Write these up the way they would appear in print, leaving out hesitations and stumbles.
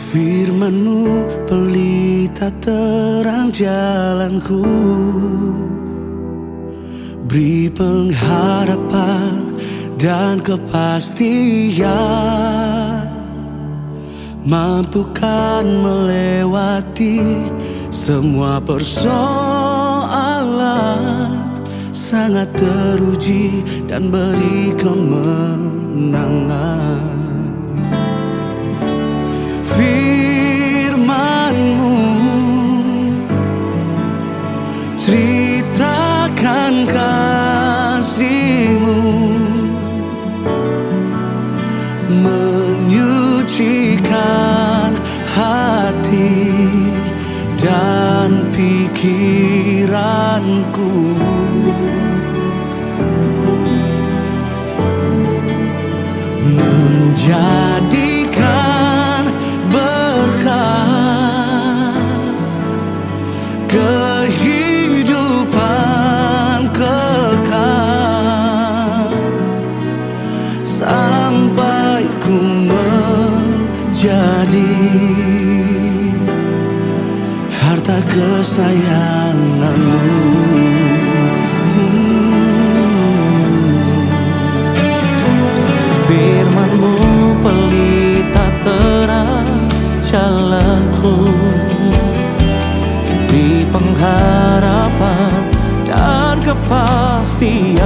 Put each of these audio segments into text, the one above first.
Firman-Mu pelita terang jalanku, beri pengharapan dan kepastian, mampukan melewati semua persoalan, sangat teruji dan beri kemenangan. Firman-Mu ceritakan kasih-Mu, menyucikan hati dan pikiranku. Menjadikan berkah kehidupan kekal, sampai ku menjadi harta kesayangan-Mu. Firman-Mu pelita terang jalanku, di pengharapan dan kepastian,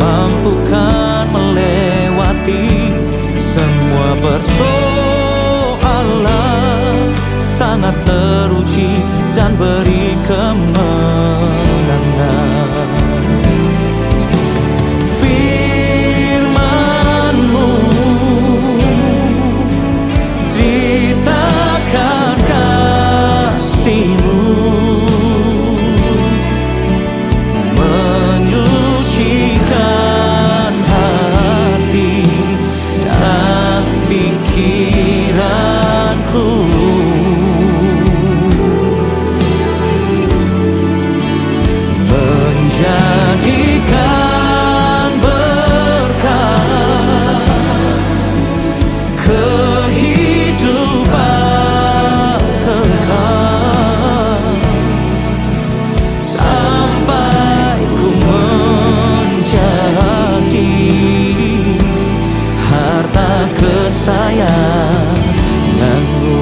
mampukan melewati semua persoalan, sangat teruji dan beri kemenangan. Menyucikan hati dan pikiranku, menjadikan berkah kehidupan kekal, sampai ku menjadi harta kesayangan-Mu.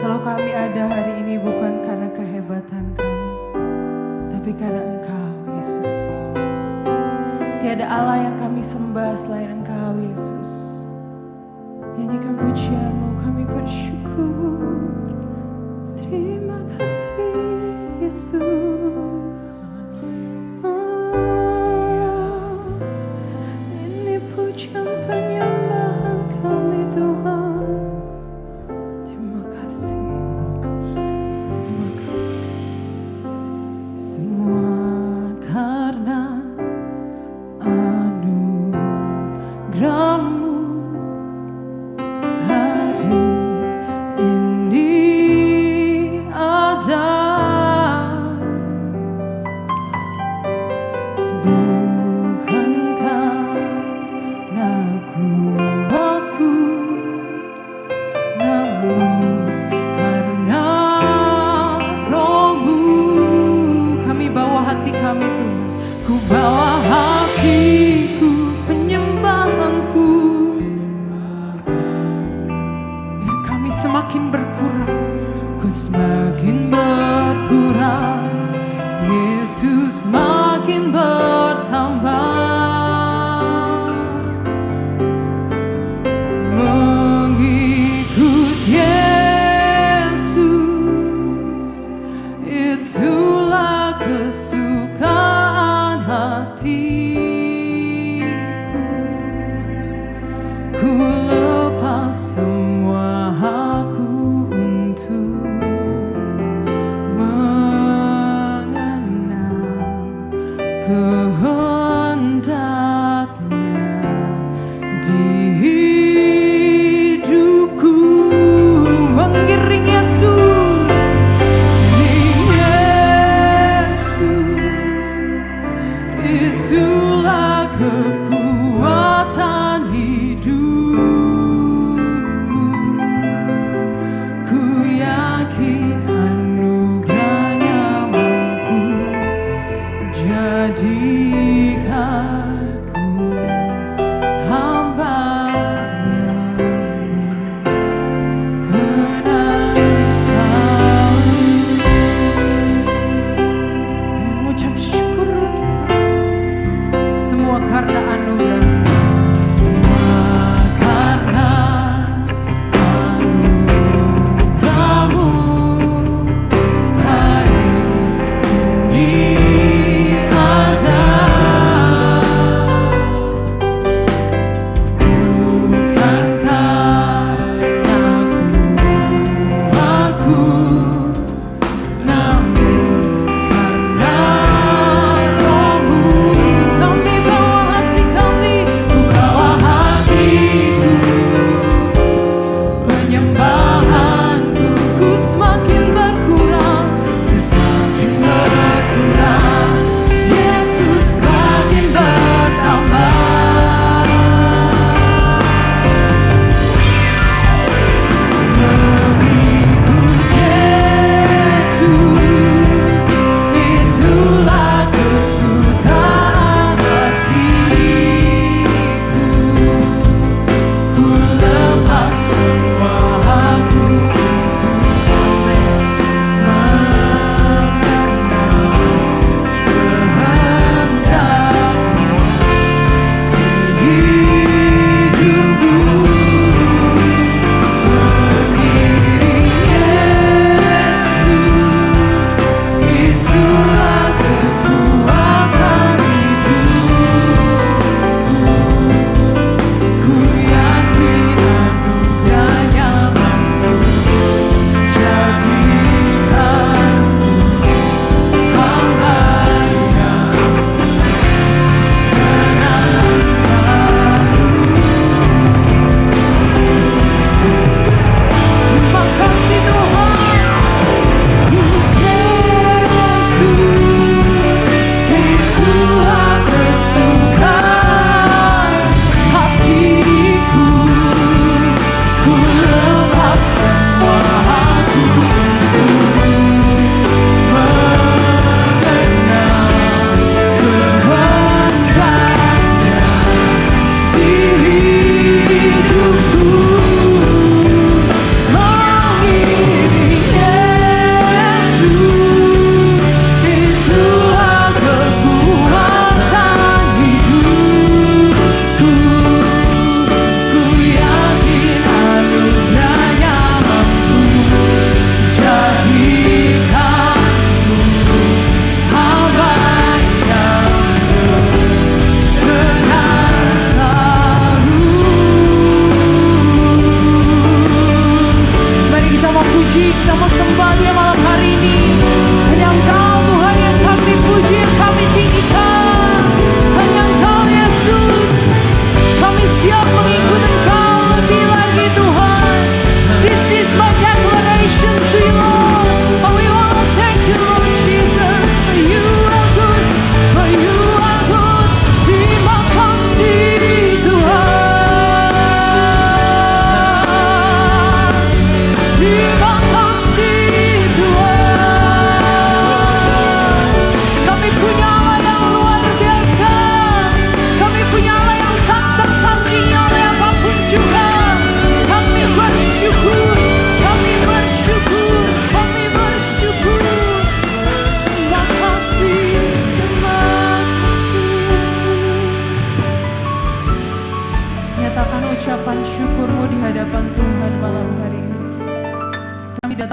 Kalau kami ada hari ini bukan karena kehebatan kami, tapi karena Engkau, Yesus. Tiada Allah yang kami sembah selain Engkau, Yesus. Nyanyikan pujian-Mu, kami bersyukur. Terima kasih, Yesus. Ini pujian penyembahan kami, Tuhan. Terima kasih. Semua karena anugerah-Mu hari semakin berkurang, ku semakin berkurang, Yesus makin bertambah. Mengikut Yesus, itulah kesukaan hatiku. Ku lepas semua aku untuk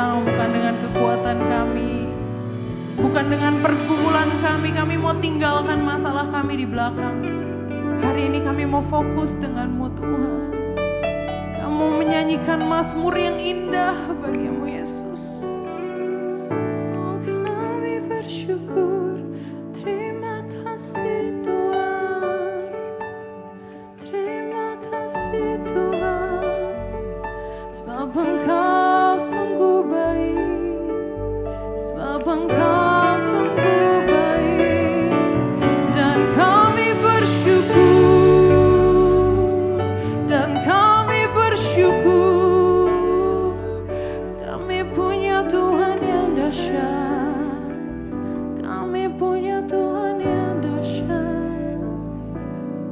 datang bukan dengan kekuatan kami, bukan dengan pergumulan kami mau tinggalkan masalah kami di belakang. Hari ini kami mau fokus denganmu Tuhan. Kamu menyanyikan mazmur yang indah bagimu Yesus. Oh, kami bersyukur, terima kasih Tuhan. Terima kasih Tuhan, sebab Engkau sungguh baik, sebab Engkau sungguh baik, dan kami bersyukur, dan kami bersyukur, kami punya Tuhan yang dahsyat, kami punya Tuhan yang dahsyat,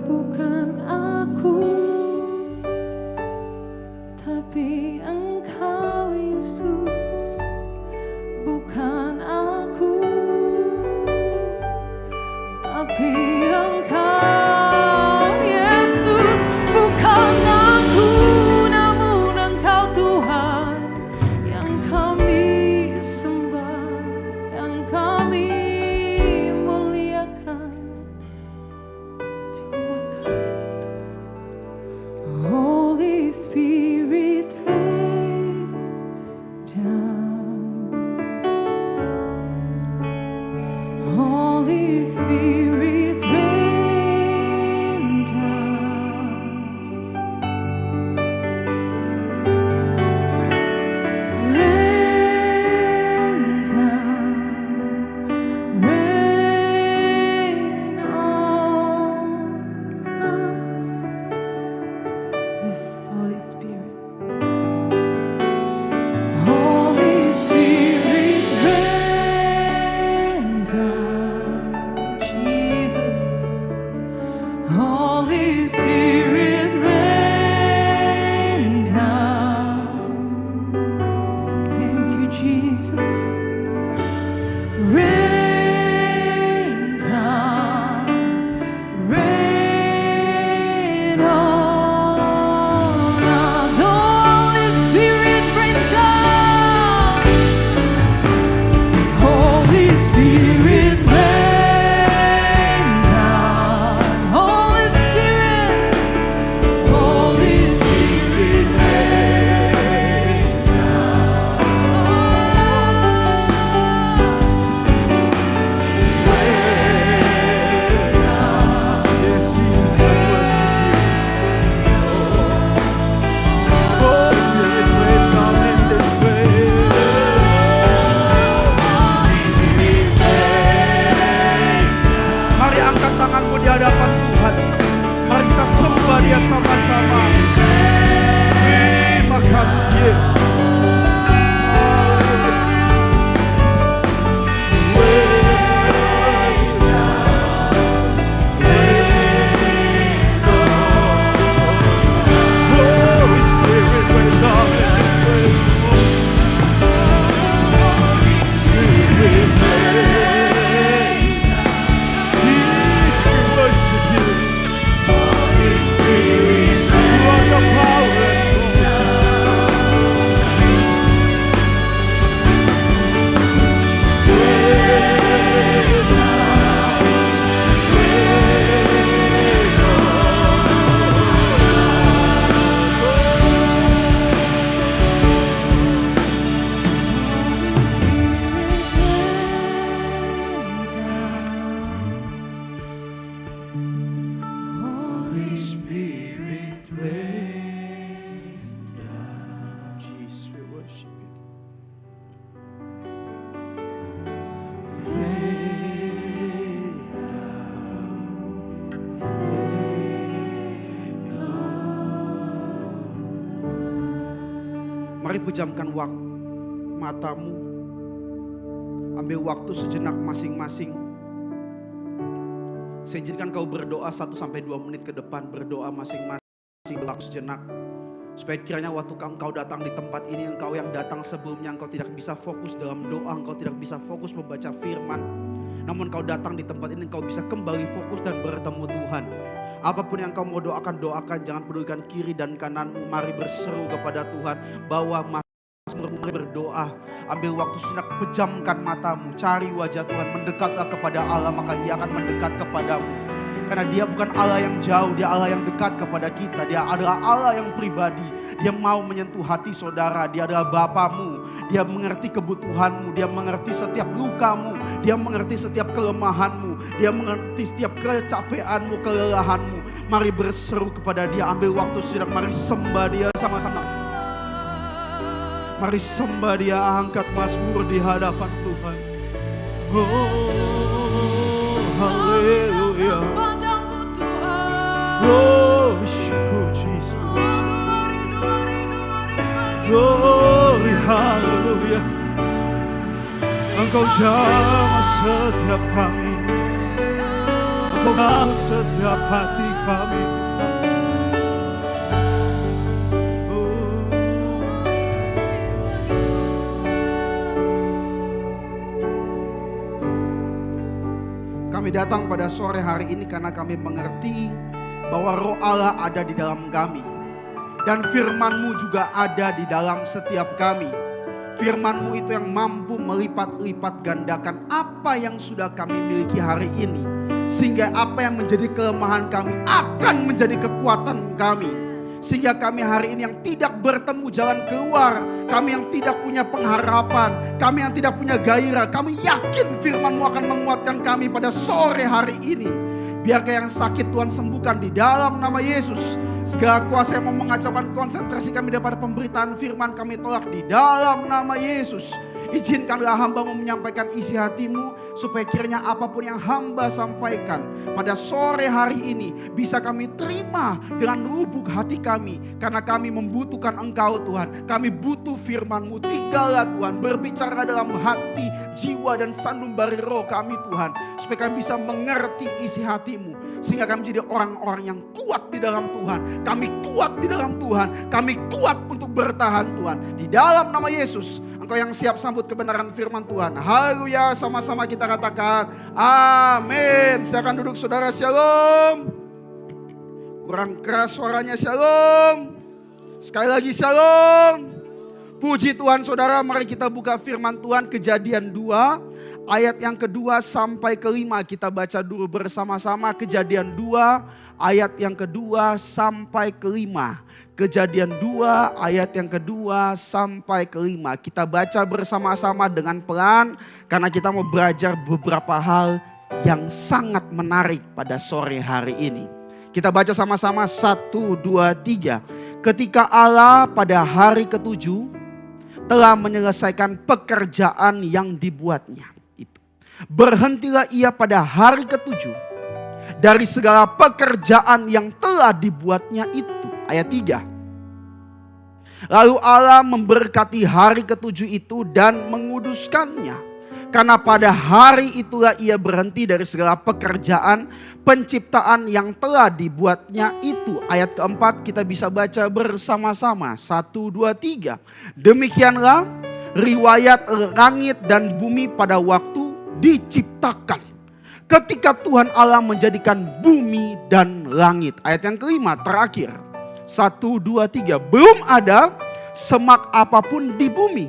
bukan aku, tapi Engkau Yesus, bukan aku, tapi Engkau Yesus, bukan aku, namun Engkau Tuhan yang kami sembah, yang kami muliakan. Terima kasih Tuhan. Holy Spirit rain down. Holy Spirit rain down. Rain down. Rain on us. Yes, Holy Spirit. Holy Spirit rain down, Jesus. Holy Spirit rain down. Thank you, Jesus. Rain down, rain on us. Holy Spirit rain down. Holy Spirit rain down. Holy Spirit, Holy Spirit rain Mari angkat tanganmu di hadapan Tuhan. Mari kita sembah Dia sama-sama. Terima kasih Yesus. Holy Spirit, rain down in this place. Spirit, rain down. Jesus, we worship you. Holy Spirit, you are the power and Holy Spirit, rain down. Jesus, we worship you. Rain down. Mari pejamkan matamu. Ambil waktu sejenak masing-masing. Saya izinkan kau berdoa 1-2 menit ke depan. Berdoa masing-masing waktu sejenak. Supaya kiranya waktu engkau datang di tempat ini, engkau yang datang sebelumnya, engkau tidak bisa fokus dalam doa, engkau tidak bisa fokus membaca firman. Namun engkau datang di tempat ini, engkau bisa kembali fokus dan bertemu Tuhan. Apapun yang kau mau doakan, doakan. Jangan pedulikan kiri dan kananmu. Mari berseru kepada Tuhan bahwa mari berdoa. Ambil waktu sejenak, pejamkan matamu, cari wajah Tuhan, mendekatlah kepada Allah, maka Ia akan mendekat kepadamu. Karena Dia bukan Allah yang jauh, Dia Allah yang dekat kepada kita. Dia adalah Allah yang pribadi. Dia mau menyentuh hati saudara. Dia adalah Bapamu. Dia mengerti kebutuhanmu. Dia mengerti setiap lukamu. Dia mengerti setiap kelemahanmu. Dia mengerti setiap kecapeanmu, kelelahanmu. Mari berseru kepada Dia. Ambil waktu sejenak, mari sembah Dia sama-sama. Mari sembah Dia, angkat mazmur di hadapan Tuhan. Oh, haleluya. Oh, Jesus. Glory, haleluya. Engkau jamah setiap kami. Engkau bangun setiap hati kami. Kami datang pada sore hari ini karena kami mengerti bahwa Roh Allah ada di dalam kami. Dan firman-Mu juga ada di dalam setiap kami. Firman-Mu itu yang mampu melipat-lipat gandakan apa yang sudah kami miliki hari ini. Sehingga apa yang menjadi kelemahan kami akan menjadi kekuatan kami. Sehingga kami hari ini yang tidak bertemu jalan keluar, kami yang tidak punya pengharapan, kami yang tidak punya gairah, kami yakin firman-Mu akan menguatkan kami pada sore hari ini. Biarkan yang sakit Tuhan sembuhkan di dalam nama Yesus. Segala kuasa yang mau mengacaukan konsentrasi kami daripada pemberitaan firman kami tolak di dalam nama Yesus. Izinkanlah hamba-Mu menyampaikan isi hati-Mu, supaya kiranya apapun yang hamba sampaikan pada sore hari ini bisa kami terima dengan lubuk hati kami. Karena kami membutuhkan Engkau Tuhan. Kami butuh firman-Mu. Tinggallah Tuhan, berbicara dalam hati, jiwa dan sanubari roh kami Tuhan. Supaya kami bisa mengerti isi hati-Mu. Sehingga kami menjadi orang-orang yang kuat di dalam Tuhan. Kami kuat di dalam Tuhan. Kami kuat untuk bertahan Tuhan. Di dalam nama Yesus. Engkau yang siap sambut kebenaran firman Tuhan. Haleluya, sama-sama kita katakan amin. Silakan duduk saudara, shalom. Kurang keras suaranya, shalom. Sekali lagi shalom. Puji Tuhan saudara, mari kita buka firman Tuhan Kejadian 2 ayat yang kedua sampai kelima. Kita baca dulu bersama-sama Kejadian 2 ayat yang kedua sampai kelima. Kejadian 2 ayat yang kedua sampai kelima. Kita baca bersama-sama dengan pelan karena kita mau belajar beberapa hal yang sangat menarik pada sore hari ini. Kita baca sama-sama 1, 2, 3. Ketika Allah pada hari ketujuh telah menyelesaikan pekerjaan yang dibuatnya. Berhentilah Ia pada hari ketujuh dari segala pekerjaan yang telah dibuatnya itu. Ayat 3. Lalu Allah memberkati hari ketujuh itu dan menguduskannya. Karena pada hari itulah Ia berhenti dari segala pekerjaan penciptaan yang telah dibuatnya itu. Ayat keempat kita bisa baca bersama-sama. 1, 2, 3. Demikianlah riwayat langit dan bumi pada waktu diciptakan. Ketika Tuhan Allah menjadikan bumi dan langit. Ayat yang kelima terakhir. 1, 2, 3. Belum ada semak apapun di bumi.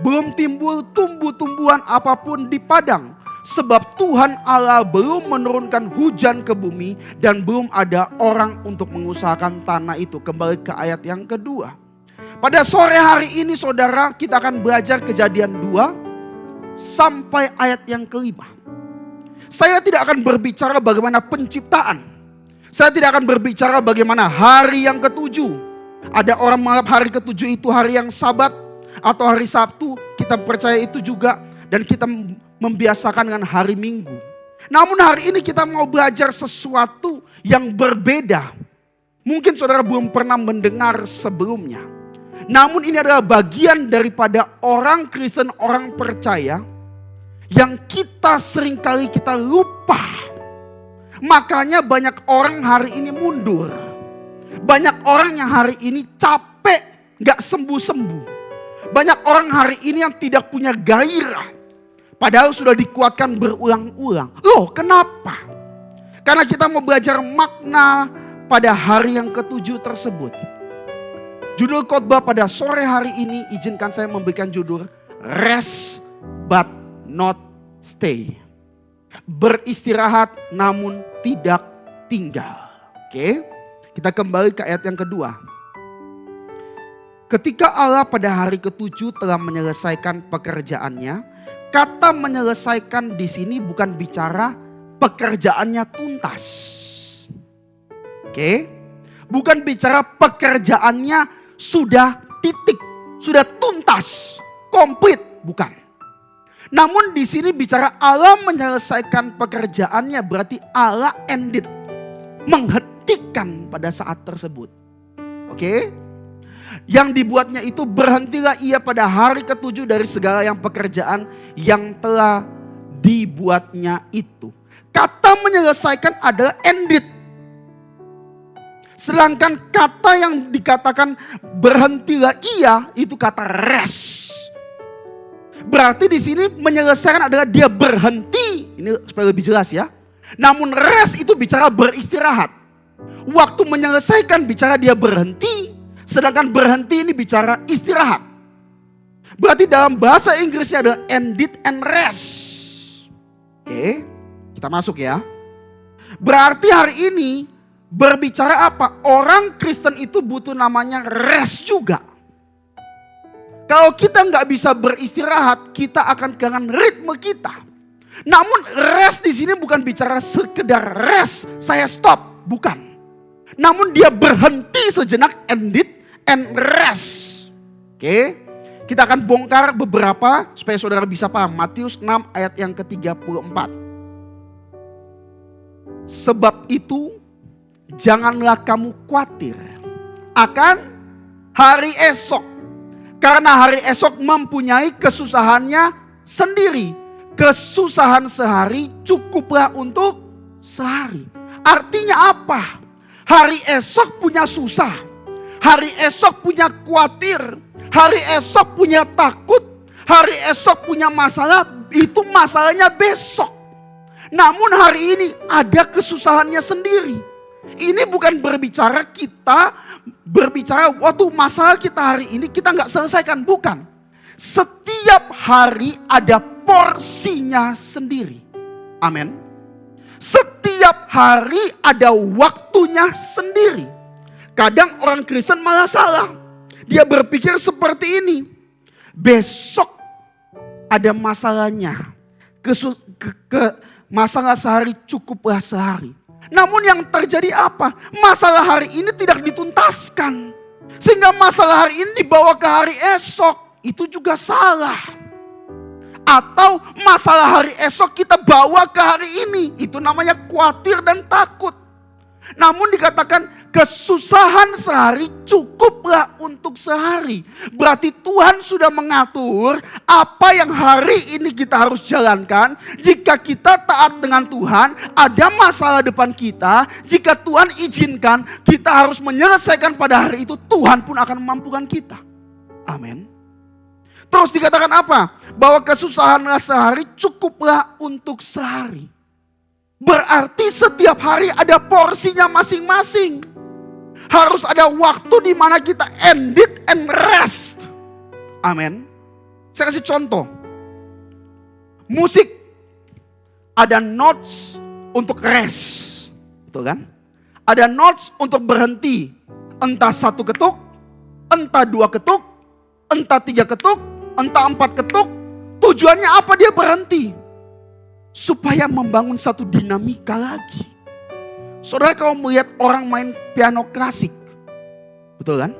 Belum timbul tumbuh-tumbuhan apapun di padang. Sebab Tuhan Allah belum menurunkan hujan ke bumi. Dan belum ada orang untuk mengusahakan tanah itu. Kembali ke ayat yang kedua. Pada sore hari ini saudara, kita akan belajar Kejadian 2 sampai ayat yang kelima. Saya tidak akan berbicara bagaimana penciptaan. Saya tidak akan berbicara bagaimana hari yang ketujuh. Ada orang menganggap hari ketujuh itu hari yang Sabat atau hari Sabtu. Kita percaya itu juga dan kita membiasakan dengan hari Minggu. Namun hari ini kita mau belajar sesuatu yang berbeda. Mungkin saudara belum pernah mendengar sebelumnya. Namun ini adalah bagian daripada orang Kristen, orang percaya yang kita seringkali kita lupa. Makanya banyak orang hari ini mundur. Banyak orang yang hari ini capek, gak sembuh-sembuh. Banyak orang hari ini yang tidak punya gairah. Padahal sudah dikuatkan berulang-ulang. Loh kenapa? Karena kita mau belajar makna pada hari yang ketujuh tersebut. Judul khotbah pada sore hari ini izinkan saya memberikan judul Rest but not stay. Beristirahat namun tidak tinggal. Oke, kita kembali ke ayat yang kedua. Ketika Allah pada hari ke-7 telah menyelesaikan pekerjaannya, kata menyelesaikan di sini bukan bicara pekerjaannya tuntas. Oke, bukan bicara pekerjaannya sudah titik, sudah tuntas, komplit, bukan. Namun di sini bicara Allah menyelesaikan pekerjaannya, berarti Allah ended, menghentikan pada saat tersebut. Oke? Yang dibuatnya itu berhentilah ia pada hari ke-7 dari segala yang pekerjaan yang telah dibuatnya itu. Kata menyelesaikan adalah ended. Sedangkan kata yang dikatakan berhentilah ia itu kata rest. Berarti di sini menyelesaikan adalah dia berhenti. Ini supaya lebih jelas ya. Namun rest itu bicara beristirahat. Waktu menyelesaikan bicara dia berhenti. Sedangkan berhenti ini bicara istirahat. Berarti dalam bahasa Inggrisnya adalah ended and rest. Oke, kita masuk ya. Berarti hari ini berbicara apa? Orang Kristen itu butuh namanya rest juga. Kalau kita nggak bisa beristirahat, kita akan kehilangan ritme kita. Namun rest di sini bukan bicara sekedar rest, saya stop, bukan. Namun dia berhenti sejenak, ended and rest. Oke, kita akan bongkar beberapa supaya saudara bisa paham. Matius 6 ayat yang ke-34. Sebab itu janganlah kamu khawatir akan hari esok. Karena hari esok mempunyai kesusahannya sendiri. Kesusahan sehari cukuplah untuk sehari. Artinya apa? Hari esok punya susah. Hari esok punya khawatir. Hari esok punya takut. Hari esok punya masalah. Itu masalahnya besok. Namun hari ini ada kesusahannya sendiri. Ini bukan berbicara waktu masalah kita hari ini kita nggak selesaikan, bukan. Setiap hari ada porsinya sendiri. Amin. Setiap hari ada waktunya sendiri. Kadang orang Kristen malah salah. Dia berpikir seperti ini. Besok ada masalahnya. Masalah sehari cukuplah sehari. Namun yang terjadi apa? Masalah hari ini tidak dituntaskan. Sehingga masalah hari ini dibawa ke hari esok. Itu juga salah. Atau masalah hari esok kita bawa ke hari ini. Itu namanya khawatir dan takut. Namun dikatakan kesusahan sehari cukuplah untuk sehari. Berarti Tuhan sudah mengatur apa yang hari ini kita harus jalankan. Jika kita taat dengan Tuhan, ada masalah depan kita. Jika Tuhan izinkan, kita harus menyelesaikan pada hari itu. Tuhan pun akan memampukan kita. Amin. Terus dikatakan apa? Bahwa kesusahanlah sehari cukuplah untuk sehari. Berarti setiap hari ada porsinya masing-masing. Harus ada waktu di mana kita ended and rest. Amin. Saya kasih contoh. Musik ada notes untuk rest. Betul kan? Ada notes untuk berhenti. Entah 1 ketuk, entah 2 ketuk, entah 3 ketuk, entah 4 ketuk. Tujuannya apa dia berhenti? Supaya membangun satu dinamika lagi. Saudara kalau melihat orang main piano klasik. Betul kan?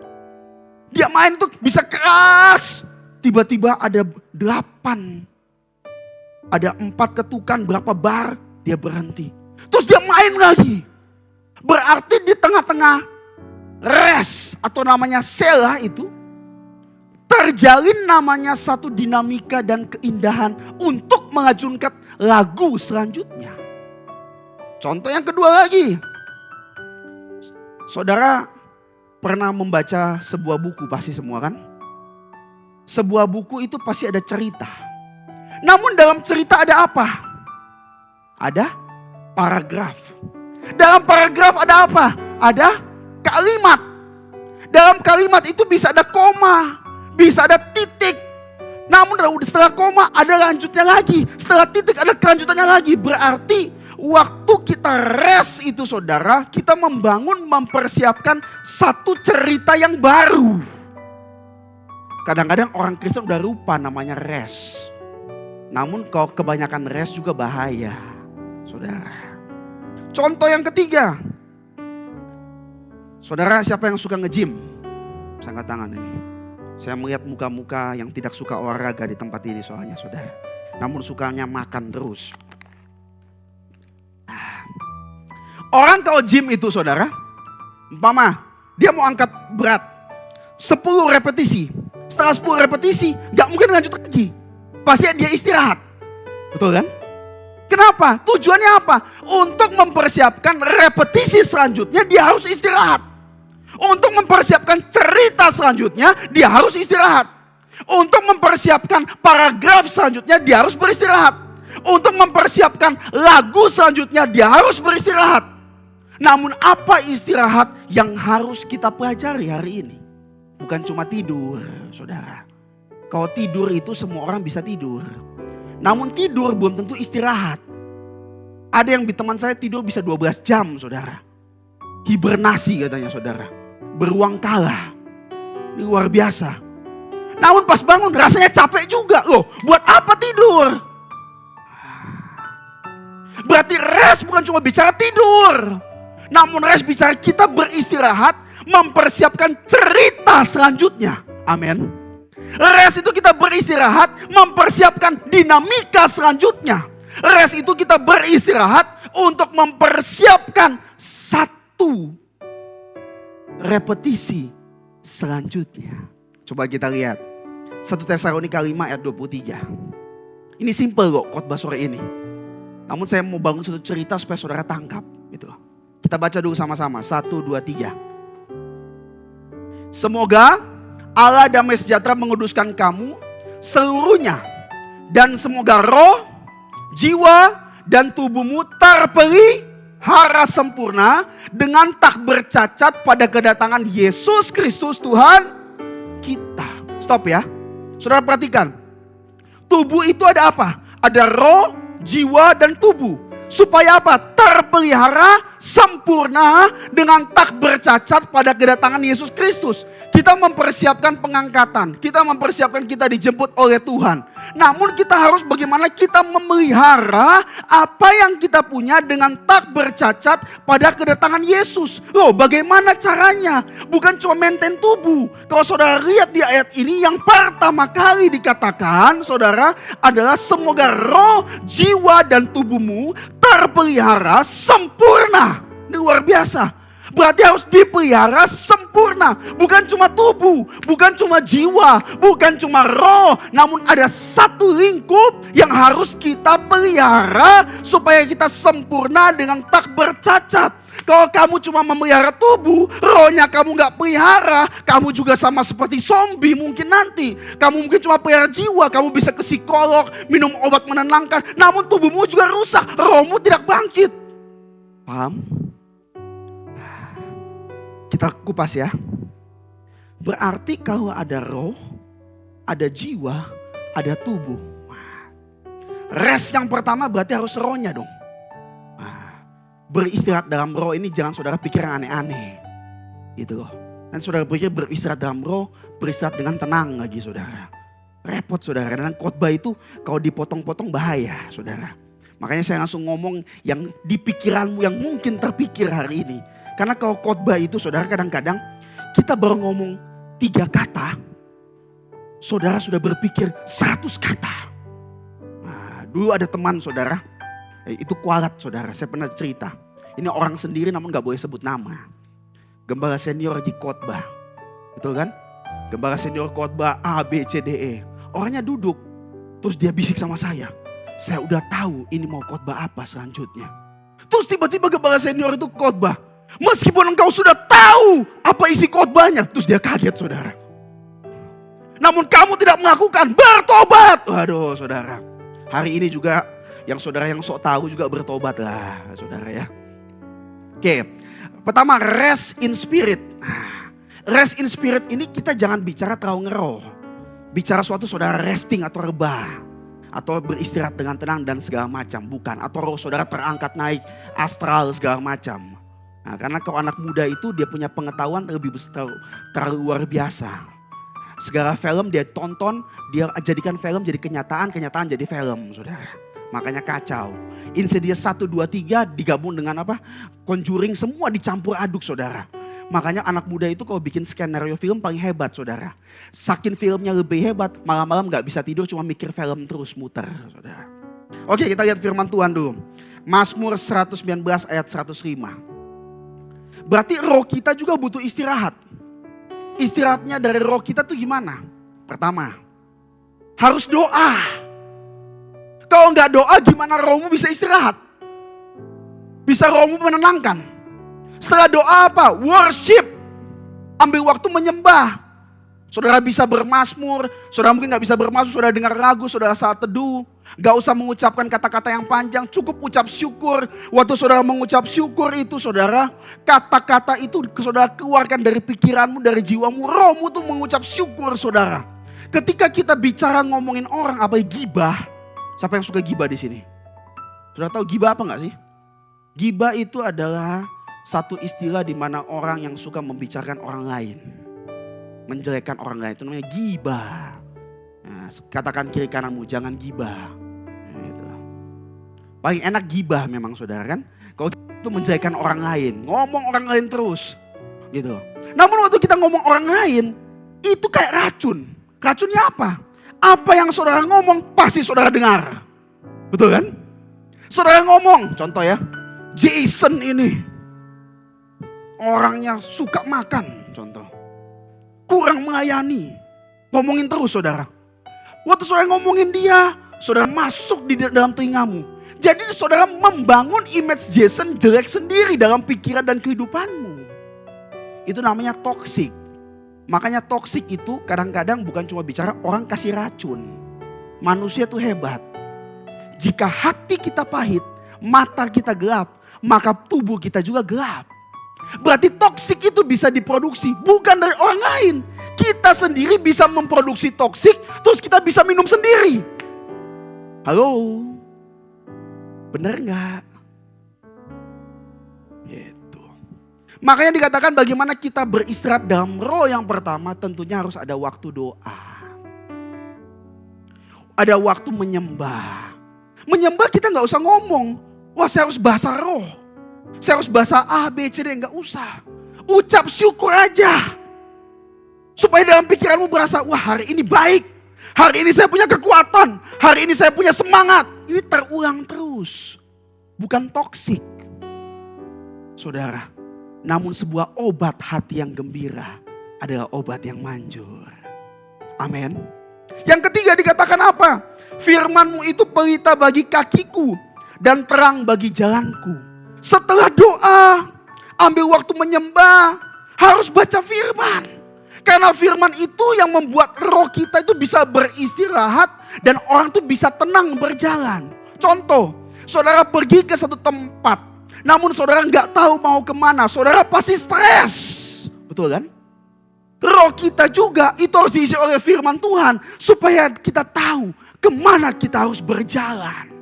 Dia main tuh bisa keras. Tiba-tiba ada 8. Ada 4 ketukan berapa bar. Dia berhenti. Terus dia main lagi. Berarti di tengah-tengah rest atau namanya sela itu. Terjalin namanya satu dinamika dan keindahan untuk mengajunkan lagu selanjutnya. Contoh yang kedua lagi. Saudara pernah membaca sebuah buku pasti semua kan? Sebuah buku itu pasti ada cerita. Namun dalam cerita ada apa? Ada paragraf. Dalam paragraf ada apa? Ada kalimat. Dalam kalimat itu bisa ada koma, bisa ada titik. Namun setelah koma ada lanjutnya lagi. Setelah titik ada kelanjutannya lagi. Berarti waktu kita rest itu saudara, kita mempersiapkan satu cerita yang baru. Kadang-kadang orang Kristen udah lupa namanya rest. Namun kalau kebanyakan rest juga bahaya, saudara. Contoh yang ketiga. Saudara, siapa yang suka nge-gym? Saya angkat tangan ini. Saya melihat muka-muka yang tidak suka olahraga di tempat ini soalnya saudara. Namun sukanya makan terus. Orang kalau gym itu saudara, umpama dia mau angkat berat 10 repetisi. Setelah 10 repetisi gak mungkin lanjut lagi. Pasti dia istirahat. Betul kan? Kenapa? Tujuannya apa? Untuk mempersiapkan repetisi selanjutnya dia harus istirahat. Untuk mempersiapkan cerita selanjutnya dia harus istirahat. Untuk mempersiapkan paragraf selanjutnya dia harus beristirahat. Untuk mempersiapkan lagu selanjutnya dia harus beristirahat. Namun apa istirahat yang harus kita pelajari hari ini? Bukan cuma tidur, saudara. Kalau tidur itu semua orang bisa tidur. Namun tidur belum tentu istirahat. Ada yang teman saya tidur bisa 12 jam, saudara. Hibernasi katanya, saudara. Beruang kalah. Ini luar biasa. Namun pas bangun rasanya capek juga loh. Buat apa tidur? Berarti rest bukan cuma bicara tidur. Namun rest bicara kita beristirahat, mempersiapkan cerita selanjutnya. Amin. Rest itu kita beristirahat, mempersiapkan dinamika selanjutnya. Rest itu kita beristirahat untuk mempersiapkan satu repetisi selanjutnya. Coba kita lihat 1 Tesalonika 5 ayat 23. Ini simple kok khotbah sore ini. Namun saya mau bangun satu cerita supaya saudara tangkap gitu. Kita baca dulu sama-sama. 1, 2, 3. Semoga Allah damai sejahtera menguduskan kamu seluruhnya. Dan semoga roh, jiwa, dan tubuhmu terpelihara sempurna dengan tak bercacat pada kedatangan Yesus Kristus Tuhan kita. Stop ya. Saudara perhatikan. Tubuh itu ada apa? Ada roh, jiwa, dan tubuh. Supaya apa? Terpelihara sempurna dengan tak bercacat pada kedatangan Yesus Kristus. Kita mempersiapkan pengangkatan. Kita mempersiapkan kita dijemput oleh Tuhan. Namun kita harus bagaimana kita memelihara apa yang kita punya dengan tak bercacat pada kedatangan Yesus. Loh, bagaimana caranya? Bukan cuma maintain tubuh. Kalau saudara lihat di ayat ini yang pertama kali dikatakan saudara adalah semoga roh, jiwa, dan tubuhmu terpelihara sempurna. Ini luar biasa. Berarti harus dipelihara sempurna. Bukan cuma tubuh, bukan cuma jiwa, bukan cuma roh. Namun ada satu lingkup yang harus kita pelihara supaya kita sempurna dengan tak bercacat. Kalau kamu cuma memelihara tubuh, rohnya kamu gak pelihara, kamu juga sama seperti zombie mungkin nanti. Kamu mungkin cuma pelihara jiwa, kamu bisa ke psikolog, minum obat menenangkan. Namun tubuhmu juga rusak, rohmu tidak bangkit. Paham? Kita kupas ya. Berarti kalau ada roh, ada jiwa, ada tubuh. Rest yang pertama berarti harus rohnya dong. Beristirahat dalam roh ini jangan saudara pikir yang aneh-aneh. Gitu loh. Dan saudara pikir beristirahat dalam roh, beristirahat dengan tenang lagi saudara. Repot saudara. Dan khotbah itu kalau dipotong-potong bahaya saudara. Makanya saya langsung ngomong yang di pikiranmu yang mungkin terpikir hari ini. Karena kalau khotbah itu saudara kadang-kadang kita baru ngomong 3 kata. Saudara sudah berpikir 100 kata. Nah, dulu ada teman saudara. Itu kualat saudara, saya pernah cerita. Ini orang sendiri namun gak boleh sebut nama. Gembala senior di khotbah. Betul kan? Gembala senior khotbah A, B, C, D, E. Orangnya duduk. Terus dia bisik sama saya. Saya udah tahu ini mau khotbah apa selanjutnya. Terus tiba-tiba gembala senior itu khotbah. Meskipun engkau sudah tahu apa isi khotbahnya. Terus dia kaget saudara. Namun kamu tidak melakukan, bertobat. Waduh saudara. Hari ini juga yang saudara yang sok tahu juga bertobat lah saudara ya. Oke. Pertama rest in spirit. Rest in spirit ini kita jangan bicara terlalu ngeroh. Bicara suatu saudara resting atau rebah. Atau beristirahat dengan tenang dan segala macam. Bukan. Atau roh saudara terangkat naik astral segala macam. Nah, karena kalau anak muda itu dia punya pengetahuan lebih terlalu luar biasa. Segala film dia tonton, dia jadikan film jadi kenyataan, kenyataan jadi film saudara. Makanya kacau. Insidious 1, 2, 3 digabung dengan apa? Conjuring semua dicampur aduk saudara. Makanya anak muda itu kalau bikin skenario film paling hebat saudara. Saking filmnya lebih hebat, malam-malam gak bisa tidur cuma mikir film terus muter saudara. Oke, kita lihat firman Tuhan dulu. Mazmur 119 ayat 105. Berarti roh kita juga butuh istirahat. Istirahatnya dari roh kita tuh gimana? Pertama, harus doa. Kalau gak doa gimana rohmu bisa istirahat? Bisa rohmu menenangkan? Setelah doa apa? Worship. Ambil waktu menyembah. Saudara bisa bermazmur. Saudara mungkin gak bisa bermazmur. Saudara dengar lagu, saudara saat teduh. Gak usah mengucapkan kata-kata yang panjang. Cukup ucap syukur. Waktu saudara mengucap syukur itu saudara. Kata-kata itu saudara keluarkan dari pikiranmu, dari jiwamu. Rohmu tuh mengucap syukur saudara. Ketika kita bicara ngomongin orang apa gibah. Siapa yang suka gibah di sini? Saudara tahu gibah apa gak sih? Gibah itu adalah satu istilah di mana orang yang suka membicarakan orang lain. Menjelekkan orang lain itu namanya gibah. Nah, katakan kiri kananmu jangan gibah. Nah, itu. Paling enak gibah memang saudara kan. Kalau itu menjelekkan orang lain. Ngomong orang lain terus. Gitu. Namun waktu kita ngomong orang lain. Itu kayak racun. Racunnya apa? Apa yang saudara ngomong pasti saudara dengar. Betul kan? Saudara ngomong. Contoh ya. Jason ini. Orangnya suka makan, contoh. Kurang melayani. Ngomongin terus saudara. Waktu saudara ngomongin dia, saudara masuk di dalam telingamu. Jadi saudara membangun image Jason jelek sendiri dalam pikiran dan kehidupanmu. Itu namanya toksik. Makanya toksik itu kadang-kadang bukan cuma bicara orang kasih racun. Manusia tuh hebat. Jika hati kita pahit, mata kita gelap, maka tubuh kita juga gelap. Berarti toksik itu bisa diproduksi bukan dari orang lain. Kita sendiri bisa memproduksi toksik, terus kita bisa minum sendiri. Halo? Bener gak? Gitu. Makanya dikatakan bagaimana kita beristirahat dalam roh yang pertama tentunya harus ada waktu doa. Ada waktu menyembah. Menyembah kita gak usah ngomong. Wah saya harus bahasa roh. Saya harus bahasa A, B, C, D, enggak usah. Ucap syukur aja. Supaya dalam pikiranmu berasa, wah hari ini baik. Hari ini saya punya kekuatan. Hari ini saya punya semangat. Ini terulang terus. Bukan toksik. Saudara, namun sebuah obat hati yang gembira adalah obat yang manjur. Amin. Yang ketiga dikatakan apa? Firman-Mu itu pelita bagi kakiku dan terang bagi jalanku. Setelah doa, ambil waktu menyembah, harus baca firman. Karena firman itu yang membuat roh kita itu bisa beristirahat dan orang itu bisa tenang berjalan. Contoh, saudara pergi ke satu tempat, namun saudara nggak tahu mau kemana, saudara pasti stres. Betul kan? Roh kita juga itu harus diisi oleh firman Tuhan supaya kita tahu kemana kita harus berjalan.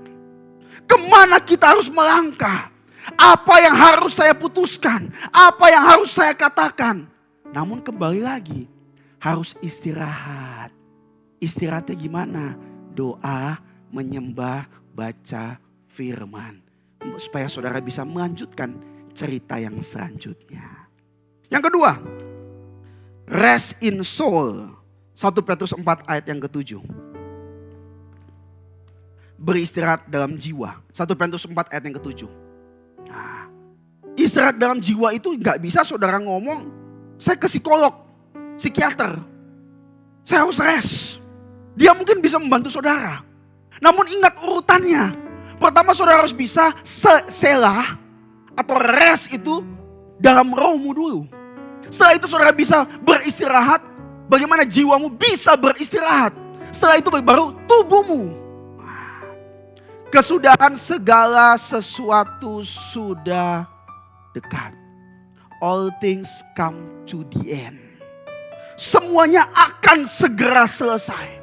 Kemana kita harus melangkah. Apa yang harus saya putuskan? Apa yang harus saya katakan? Namun kembali lagi, harus istirahat. Istirahatnya gimana? Doa, menyembah, baca firman. Supaya saudara bisa melanjutkan cerita yang selanjutnya. Yang kedua, rest in soul. 1 Petrus 4 ayat yang ke-7. Beristirahat dalam jiwa. 1 Petrus 4 ayat yang ke-7. Nah, istirahat dalam jiwa itu gak bisa saudara ngomong, saya ke psikolog, psikiater, saya harus rest. Dia mungkin bisa membantu saudara. Namun ingat urutannya. Pertama saudara harus bisa selah atau rest itu dalam rohmu dulu. Setelah itu saudara bisa beristirahat, bagaimana jiwamu bisa beristirahat. Setelah itu baru tubuhmu. Kesudahan segala sesuatu sudah dekat. All things come to the end. semuanya akan segera selesai.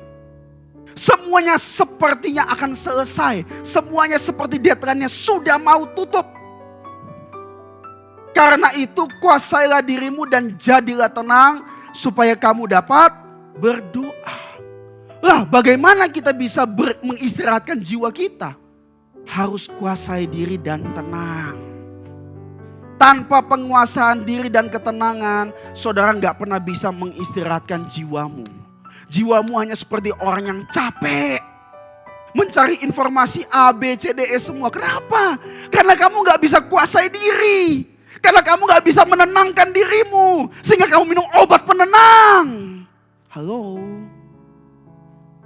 Semuanya sepertinya akan selesai. Semuanya seperti deadline-nya sudah mau tutup. Karena itu kuasailah dirimu dan jadilah tenang supaya kamu dapat berdoa. Lah, bagaimana kita bisa mengistirahatkan jiwa kita? Harus kuasai diri dan tenang. Tanpa penguasaan diri dan ketenangan, saudara gak pernah bisa mengistirahatkan jiwamu. Jiwamu hanya seperti orang yang capek. Mencari informasi A, B, C, D, E semua. Kenapa? Karena kamu gak bisa kuasai diri. Karena kamu gak bisa menenangkan dirimu. Sehingga kamu minum obat penenang. Halo.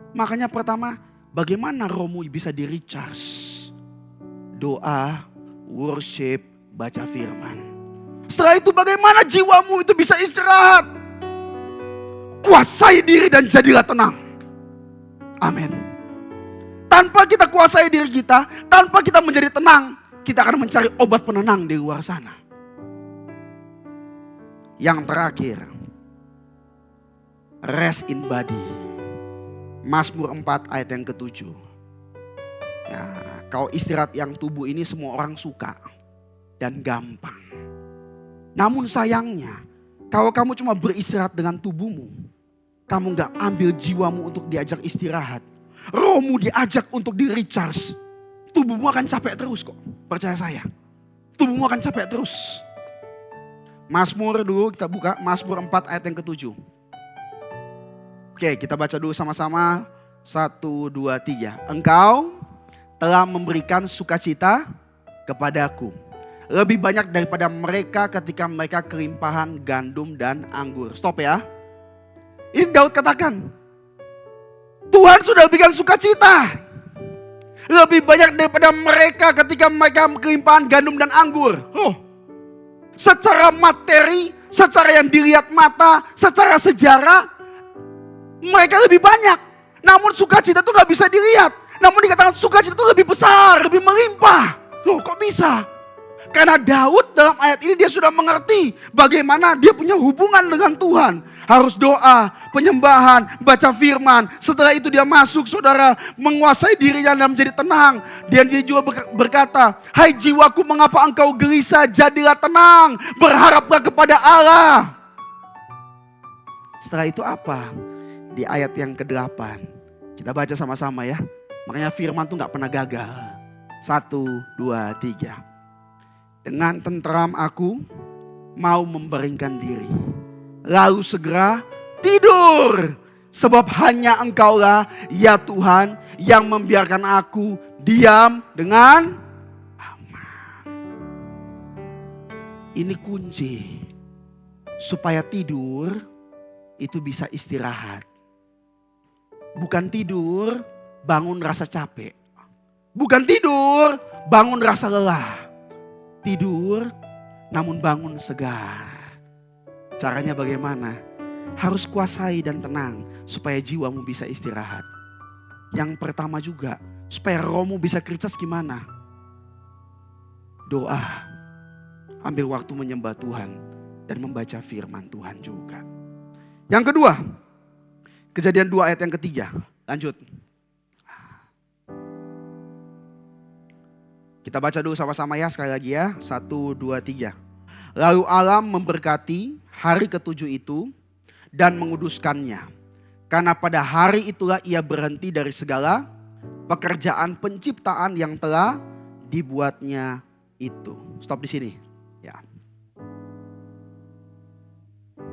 Makanya pertama, bagaimana rohmu bisa di-recharge? Doa, worship, baca firman. Setelah itu bagaimana jiwamu itu bisa istirahat? Kuasai diri dan jadilah tenang. Amin. Tanpa kita kuasai diri kita, tanpa kita menjadi tenang, kita akan mencari obat penenang di luar sana. Yang terakhir, rest in body. Mazmur 4 ayat yang ke-7. Ya, kau istirahat yang tubuh ini semua orang suka dan gampang. Namun sayangnya, kalau kamu cuma beristirahat dengan tubuhmu, kamu gak ambil jiwamu untuk diajak istirahat. Rohmu diajak untuk di-recharge. Tubuhmu akan capek terus kok, percaya saya. Tubuhmu akan capek terus. Mazmur dulu kita buka, Mazmur 4 ayat yang ke-7. Oke, kita baca dulu sama-sama. 1, 2, 3. Engkau telah memberikan sukacita kepadaku. Lebih banyak daripada mereka ketika mereka kelimpahan gandum dan anggur. Stop ya. Ini Daud katakan, Tuhan sudah berikan sukacita. Lebih banyak daripada mereka ketika mereka kelimpahan gandum dan anggur. Secara materi, secara yang dilihat mata, secara sejarah, mereka lebih banyak. Namun sukacita itu gak bisa dilihat. Namun dikatakan sukacita itu lebih besar, lebih melimpah. Loh, kok bisa? Karena Daud dalam ayat ini dia sudah mengerti bagaimana dia punya hubungan dengan Tuhan. Harus doa, penyembahan, baca firman. Setelah itu dia masuk, saudara, menguasai dirinya dan menjadi tenang. Dan dia juga berkata, hai jiwaku mengapa engkau gelisah, jadilah tenang, berharaplah kepada Allah. Setelah itu apa? Di ayat yang ke-8. Kita baca sama-sama ya. Makanya firman tuh gak pernah gagal. 1, 2, 3. Dengan tenteram aku mau membaringkan diri. Lalu segera tidur. Sebab hanya engkaulah ya Tuhan yang membiarkan aku diam dengan aman. Ini kunci. Supaya tidur itu bisa istirahat. Bukan tidur bangun rasa capek. Bukan tidur bangun rasa lelah. Tidur namun bangun segar. Caranya bagaimana? Harus kuasai dan tenang supaya jiwamu bisa istirahat. Yang pertama juga supaya rohmu bisa recharge gimana? Doa. Ambil waktu menyembah Tuhan dan membaca firman Tuhan juga. Yang kedua, Kejadian 2 ayat yang ke-3. Lanjut. Kita baca dulu sama-sama ya sekali lagi ya. 1, 2, 3. Lalu Allah memberkati hari ke-7 itu dan menguduskannya. Karena pada hari itulah ia berhenti dari segala pekerjaan penciptaan yang telah dibuatnya itu. Stop di sini. Ya.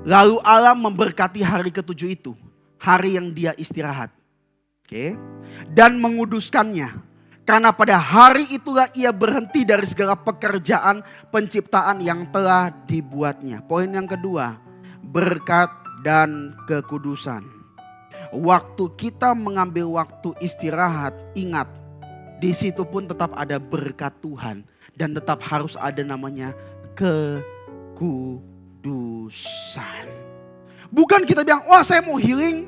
Lalu Allah memberkati hari ke-7 itu. Hari yang dia istirahat. Oke. Dan menguduskannya. Karena pada hari itulah ia berhenti dari segala pekerjaan penciptaan yang telah dibuatnya. Poin yang kedua, berkat dan kekudusan. Waktu kita mengambil waktu istirahat, ingat, di situ pun tetap ada berkat Tuhan. Dan tetap harus ada namanya kekudusan. Bukan kita bilang, wah saya mau healing,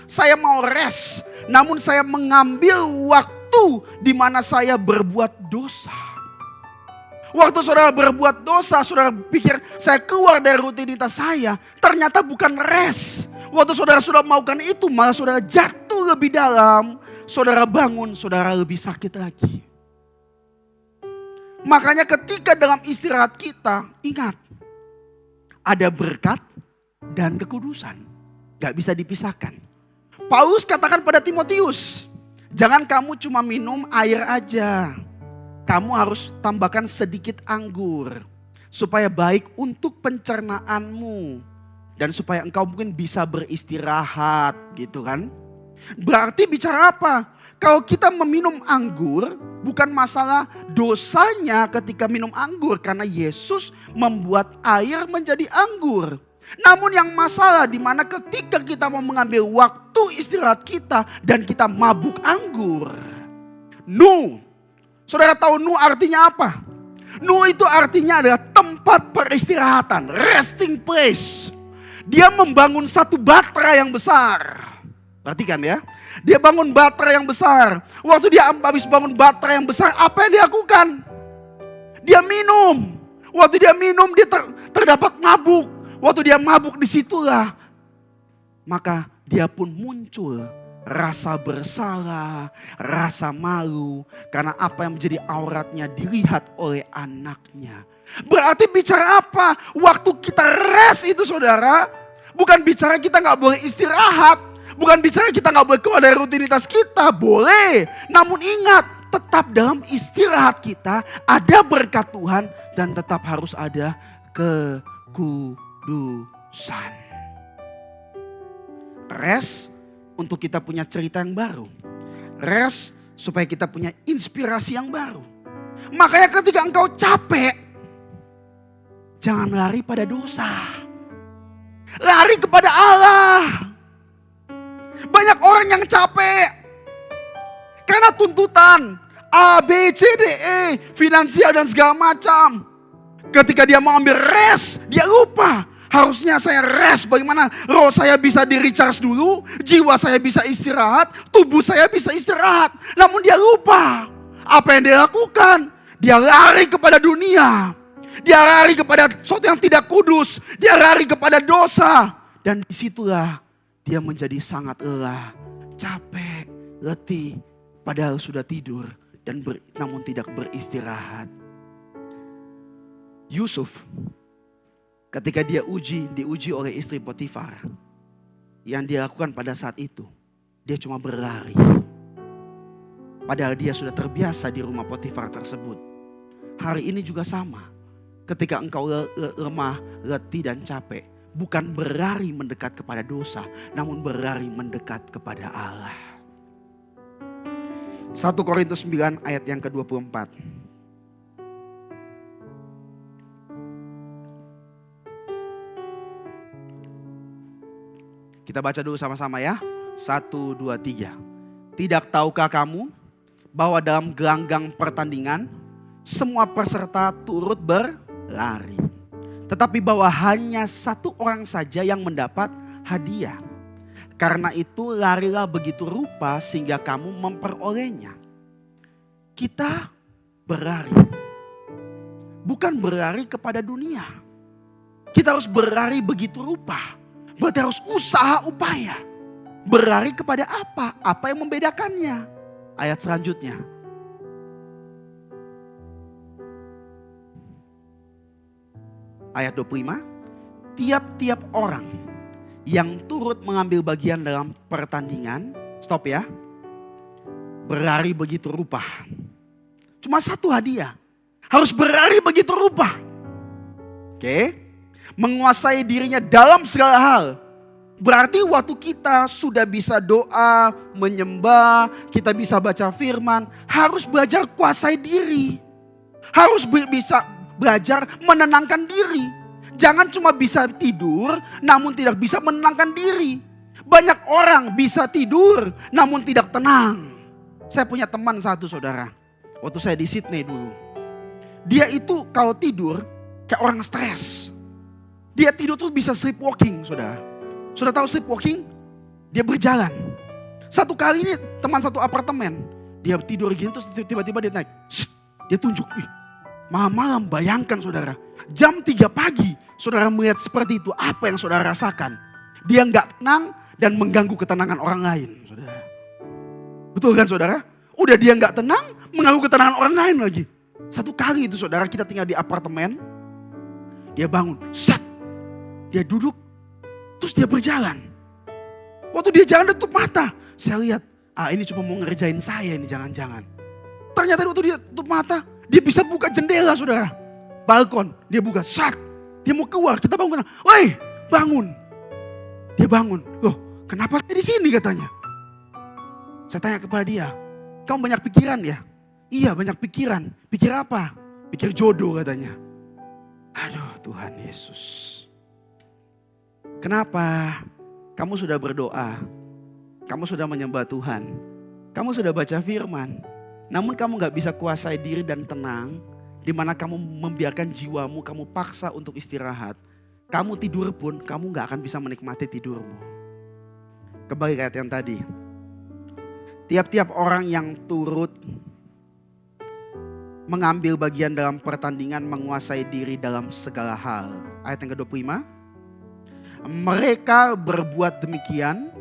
saya mau rest. Namun saya mengambil waktu di mana saya berbuat dosa. Waktu saudara berbuat dosa, saudara pikir saya keluar dari rutinitas saya. Ternyata bukan rest, Waktu saudara sudah melakukan itu, malah saudara jatuh lebih dalam. Saudara bangun, saudara lebih sakit lagi. Makanya ketika dalam istirahat kita, ingat. Ada berkat dan kekudusan. Gak bisa dipisahkan. Paulus katakan pada Timotius, jangan kamu cuma minum air aja. Kamu harus tambahkan sedikit anggur. Supaya baik untuk pencernaanmu. Dan supaya engkau mungkin bisa beristirahat gitu kan. Berarti bicara apa? Kalau kita meminum anggur, bukan masalah dosanya ketika minum anggur. Karena Yesus membuat air menjadi anggur. Namun yang masalah di mana ketika kita mau mengambil waktu istirahat kita dan kita mabuk anggur. Nu. Saudara tahu nu artinya apa? Nu itu artinya adalah tempat peristirahatan. Resting place. Dia membangun satu batra yang besar. Perhatikan ya. Dia bangun batra yang besar. Waktu dia habis bangun batra yang besar, apa yang dia lakukan? Dia minum. Waktu dia minum, dia terdapat mabuk. Waktu dia mabuk disitulah. Maka dia pun muncul rasa bersalah, rasa malu. Karena apa yang menjadi auratnya dilihat oleh anaknya. Berarti bicara apa? Waktu kita rest itu saudara, bukan bicara kita gak boleh istirahat. Bukan bicara kita gak boleh keluar dari rutinitas kita, boleh. Namun ingat, tetap dalam istirahat kita ada berkat Tuhan dan tetap harus ada kekudusan. Rest untuk kita punya cerita yang baru. Rest supaya kita punya inspirasi yang baru. Makanya ketika engkau capek, jangan lari pada dosa. Lari kepada Allah. Banyak orang yang capek karena tuntutan A, B, C, D, E, finansial dan segala macam. Ketika dia mau ambil rest, dia lupa. Harusnya saya rest, bagaimana roh saya bisa di recharge dulu, jiwa saya bisa istirahat, tubuh saya bisa istirahat. Namun dia lupa. Apa yang dia lakukan? Dia lari kepada dunia. Dia lari kepada sesuatu yang tidak kudus. Dia lari kepada dosa. Dan disitulah dia menjadi sangat lelah, capek, letih, padahal sudah tidur dan namun tidak beristirahat. Yusuf, ketika dia diuji oleh istri Potifar, yang dia lakukan pada saat itu, dia cuma berlari. Padahal dia sudah terbiasa di rumah Potifar tersebut. Hari ini juga sama, ketika engkau lemah, letih dan capek. Bukan berlari mendekat kepada dosa, namun berlari mendekat kepada Allah. 1 Korintus 9 ayat yang ke-24. Kita baca dulu sama-sama ya. 1, 2, 3. Tidak tahukah kamu bahwa dalam gelanggang pertandingan semua peserta turut berlari. Tetapi bahwa hanya satu orang saja yang mendapat hadiah. Karena itu larilah begitu rupa sehingga kamu memperolehnya. Kita berlari. Bukan berlari kepada dunia. Kita harus berlari begitu rupa. Berarti harus usaha upaya. Berlari kepada apa? Apa yang membedakannya? Ayat selanjutnya. Ayat 25, tiap-tiap orang yang turut mengambil bagian dalam pertandingan, stop ya, berlari begitu rupa. Cuma satu hadiah, harus berlari begitu rupa. Oke, menguasai dirinya dalam segala hal. Berarti waktu kita sudah bisa doa, menyembah, kita bisa baca firman, harus belajar kuasai diri. Harus bisa belajar menenangkan diri. Jangan cuma bisa tidur namun tidak bisa menenangkan diri. Banyak orang bisa tidur namun tidak tenang. Saya punya teman satu saudara. Waktu saya di Sydney dulu. Dia itu kalau tidur kayak orang stres. Dia tidur tuh bisa sleepwalking saudara. Sudah tahu sleepwalking? Dia berjalan. Satu kali ini teman satu apartemen. Dia tidur gini terus tiba-tiba dia naik. Dia tunjuk. Malam-malam bayangkan saudara, jam 3 pagi saudara melihat seperti itu, apa yang saudara rasakan? dia nggak tenang dan mengganggu ketenangan orang lain. Saudara. Betul kan saudara? Udah dia nggak tenang, mengganggu ketenangan orang lain lagi. Satu kali itu saudara, kita tinggal di apartemen. Dia bangun, sat. Dia duduk, terus dia berjalan. Waktu dia jalan dia tutup mata. Saya lihat, ini cuma mau ngerjain saya ini jangan-jangan. Ternyata waktu dia tutup mata, dia bisa buka jendela saudara. Balkon, dia buka, sat. Dia mau keluar, kita bangun. Woi, bangun. Dia bangun. Loh, kenapa saya di sini katanya? Saya tanya kepada dia, kamu banyak pikiran ya? Iya banyak pikiran. Pikir apa? Pikir jodoh katanya. Aduh Tuhan Yesus. Kenapa? Kamu sudah berdoa. Kamu sudah menyembah Tuhan. Kamu sudah baca firman. Namun kamu gak bisa kuasai diri dan tenang. Di mana kamu membiarkan jiwamu, kamu paksa untuk istirahat. Kamu tidur pun, kamu gak akan bisa menikmati tidurmu. Kembali ke ayat yang tadi. Tiap-tiap orang yang turut mengambil bagian dalam pertandingan menguasai diri dalam segala hal. Ayat yang ke-25. Mereka berbuat demikian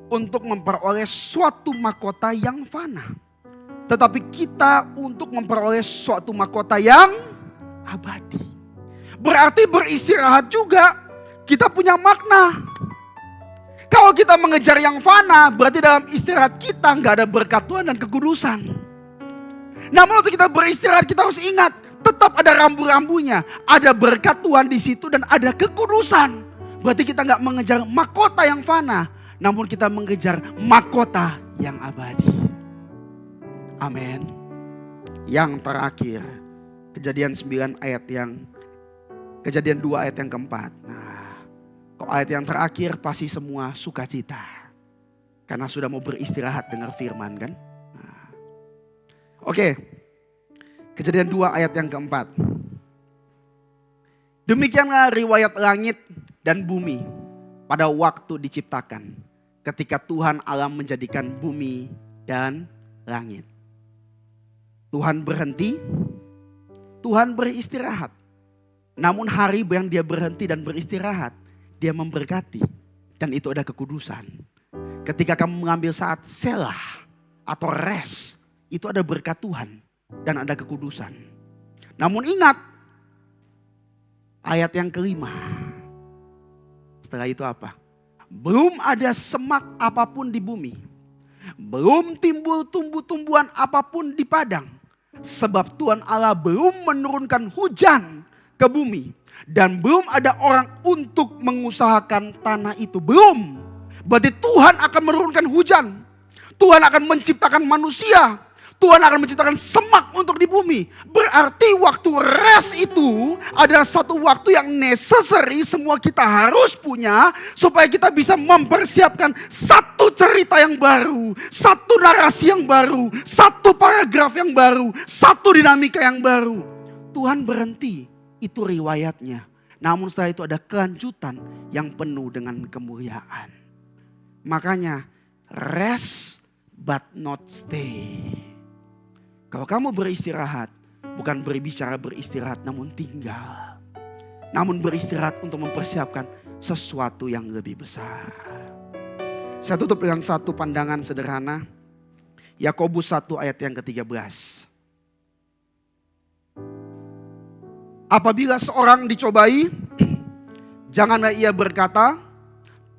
untuk memperoleh suatu mahkota yang fana. Tetapi kita untuk memperoleh suatu mahkota yang abadi. Berarti beristirahat juga kita punya makna. Kalau kita mengejar yang fana, berarti dalam istirahat kita nggak ada berkat Tuhan dan kekudusan. Namun waktu kita beristirahat, kita harus ingat, tetap ada rambu-rambunya. Ada berkat Tuhan di situ dan ada kekudusan. Berarti kita nggak mengejar mahkota yang fana, namun kita mengejar mahkota yang abadi. Amin. Yang terakhir, Kejadian 2 ayat yang keempat. Kalau ayat yang terakhir pasti semua sukacita. Karena sudah mau beristirahat dengar firman kan. Oke. Kejadian 2 ayat yang keempat. Demikianlah riwayat langit dan bumi pada waktu diciptakan. Ketika Tuhan Allah menjadikan bumi dan langit. Tuhan berhenti. Tuhan beristirahat. Namun hari yang dia berhenti dan beristirahat, dia memberkati. Dan itu ada kekudusan. Ketika kamu mengambil saat selah atau rest, itu ada berkat Tuhan dan ada kekudusan. Namun ingat, ayat yang kelima. Setelah itu apa? Belum ada semak apapun di bumi. Belum timbul tumbuh-tumbuhan apapun di padang. Sebab Tuhan Allah belum menurunkan hujan ke bumi. Dan belum ada orang untuk mengusahakan tanah itu. Belum. Berarti Tuhan akan menurunkan hujan. Tuhan akan menciptakan manusia. Tuhan akan menciptakan semak untuk di bumi. Berarti waktu rest itu adalah satu waktu yang necessary semua kita harus punya. Supaya kita bisa mempersiapkan satu cerita yang baru. Satu narasi yang baru. Satu paragraf yang baru. Satu dinamika yang baru. Tuhan berhenti. Itu riwayatnya. Namun setelah itu ada kelanjutan yang penuh dengan kemuliaan. Makanya rest but not stay. Kalau kamu beristirahat, bukan berbicara beristirahat namun tinggal. Namun beristirahat untuk mempersiapkan sesuatu yang lebih besar. Saya tutup dengan satu pandangan sederhana. Yakobus 1 ayat yang ke-13. Apabila seorang dicobai, janganlah ia berkata,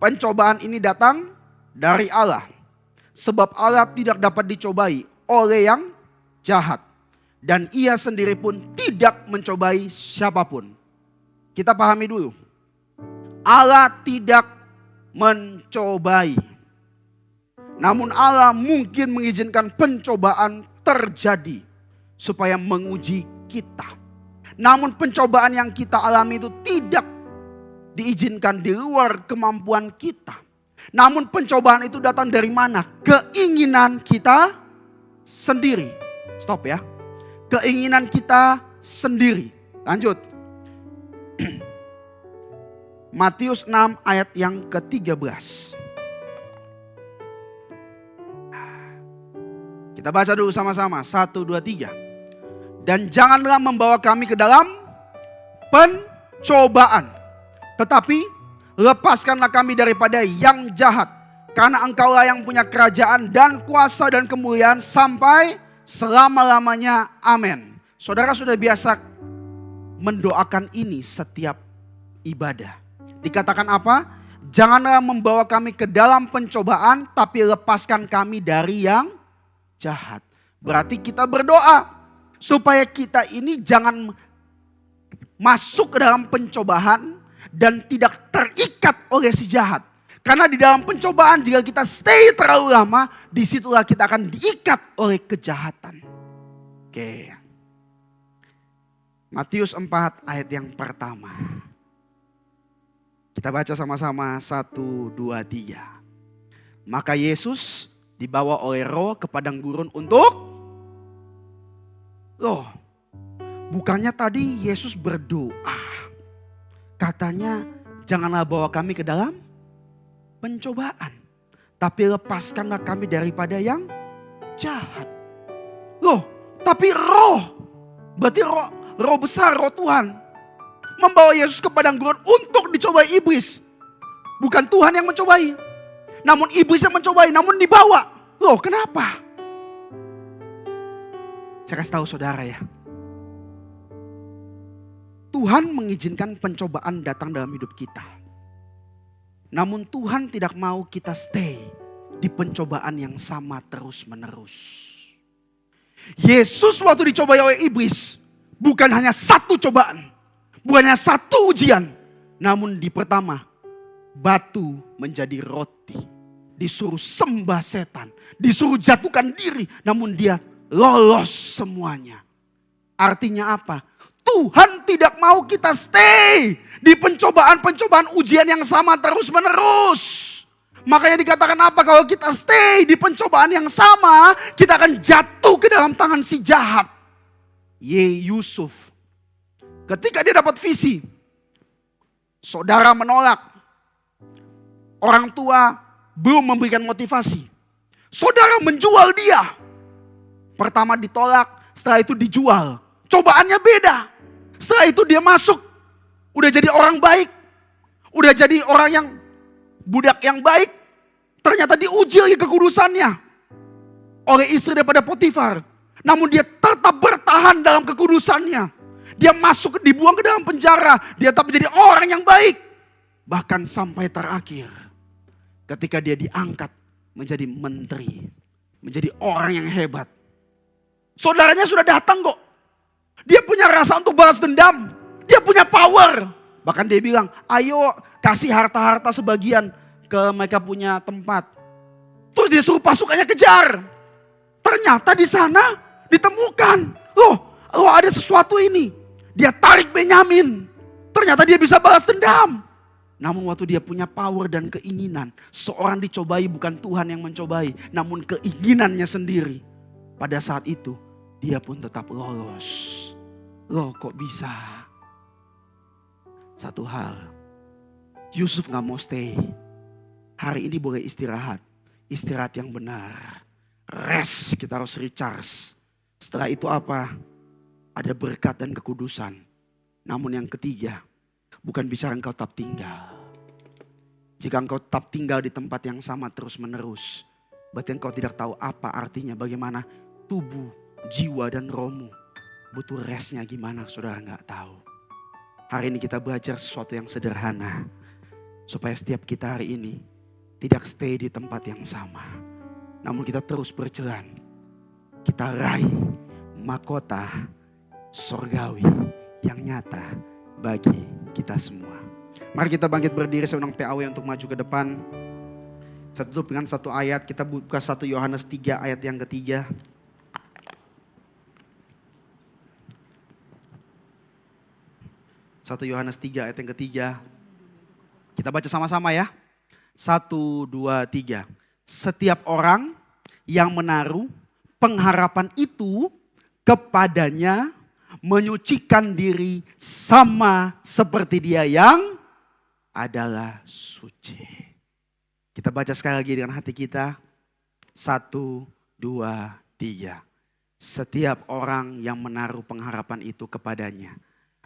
pencobaan ini datang dari Allah. Sebab Allah tidak dapat dicobai oleh yang jahat. Dan ia sendiri pun tidak mencobai siapapun. Kita pahami dulu. Allah tidak mencobai. Namun Allah mungkin mengizinkan pencobaan terjadi. Supaya menguji kita. Namun pencobaan yang kita alami itu tidak diizinkan di luar kemampuan kita. Namun pencobaan itu datang dari mana? Keinginan kita sendiri. Stop ya. Keinginan kita sendiri. Lanjut. Matius 6 ayat yang ke-13. Kita baca dulu sama-sama. 1, 2, 3. Dan janganlah membawa kami ke dalam pencobaan. Tetapi lepaskanlah kami daripada yang jahat. Karena Engkaulah yang punya kerajaan dan kuasa dan kemuliaan sampai selama-lamanya. Amin. Saudara sudah biasa mendoakan ini setiap ibadah. Dikatakan apa? Janganlah membawa kami ke dalam pencobaan, tapi lepaskan kami dari yang jahat. Berarti kita berdoa supaya kita ini jangan masuk ke dalam pencobaan dan tidak terikat oleh si jahat. Karena di dalam pencobaan jika kita stay terlalu lama, disitulah kita akan diikat oleh kejahatan. Oke. Matius 4 ayat yang pertama. Kita baca sama-sama 1, 2, 3. Maka Yesus dibawa oleh Roh ke padang gurun untuk... Loh, bukannya tadi Yesus berdoa. Katanya janganlah bawa kami ke dalam pencobaan. Tapi lepaskanlah kami daripada yang jahat. Loh, tapi roh. Berarti roh besar, roh Tuhan. Membawa Yesus ke padang gurun untuk dicobai iblis. Bukan Tuhan yang mencobai. Namun iblis yang mencobai, namun dibawa. Loh, kenapa? Saya kasih tahu saudara ya. Tuhan mengizinkan pencobaan datang dalam hidup kita. Namun Tuhan tidak mau kita stay di pencobaan yang sama terus menerus. Yesus waktu dicobai oleh iblis, bukan hanya satu cobaan. Bukan hanya satu ujian. Namun di pertama, batu menjadi roti. Disuruh sembah setan. Disuruh jatuhkan diri. Namun dia lolos semuanya. Artinya apa? Tuhan tidak mau kita stay di pencobaan-pencobaan ujian yang sama terus menerus. Makanya dikatakan apa? Kalau kita stay di pencobaan yang sama, kita akan jatuh ke dalam tangan si jahat. Yusuf. Ketika dia dapat visi, saudara menolak. Orang tua belum memberikan motivasi. Saudara menjual dia. Pertama ditolak, setelah itu dijual. Cobaannya beda. Setelah itu dia masuk. Udah jadi orang baik. Udah jadi orang yang budak yang baik. Ternyata diuji lagi kekudusannya. Oleh istri daripada Potifar. Namun dia tetap bertahan dalam kekudusannya. Dia masuk, dibuang ke dalam penjara. Dia tetap menjadi orang yang baik. Bahkan sampai terakhir. Ketika dia diangkat menjadi menteri. Menjadi orang yang hebat. Saudaranya sudah datang kok. Dia punya rasa untuk balas dendam. Dia punya power. Bahkan dia bilang, ayo kasih harta-harta sebagian ke mereka punya tempat. Terus dia suruh pasukannya kejar. Ternyata di sana ditemukan. Loh ada sesuatu ini. Dia tarik Benyamin. Ternyata dia bisa balas dendam. Namun waktu dia punya power dan keinginan. Seorang dicobai bukan Tuhan yang mencobai. Namun keinginannya sendiri. Pada saat itu dia pun tetap lolos. Loh kok bisa? Satu hal. Yusuf gak mau stay. Hari ini boleh istirahat. Istirahat yang benar. Rest, kita harus recharge. Setelah itu apa? Ada berkat dan kekudusan. Namun yang ketiga, bukan bicara engkau tetap tinggal. Jika engkau tetap tinggal di tempat yang sama terus menerus, berarti engkau tidak tahu apa artinya, bagaimana tubuh, jiwa dan rohmu butuh restnya gimana, saudara gak tahu. Hari ini kita belajar sesuatu yang sederhana. Supaya setiap kita hari ini tidak stay di tempat yang sama. Namun kita terus berjalan. Kita raih mahkota sorgawi yang nyata bagi kita semua. Mari kita bangkit berdiri, saya undang PAW untuk maju ke depan. Saya tutup dengan satu ayat, kita buka 1 Yohanes 3 ayat yang ketiga. 1 Yohanes 3 ayat yang ketiga. Kita baca sama-sama ya. 1, 2, 3. Setiap orang yang menaruh pengharapan itu kepadanya menyucikan diri sama seperti dia yang adalah suci. Kita baca sekali lagi dengan hati kita. 1, 2, 3. Setiap orang yang menaruh pengharapan itu kepadanya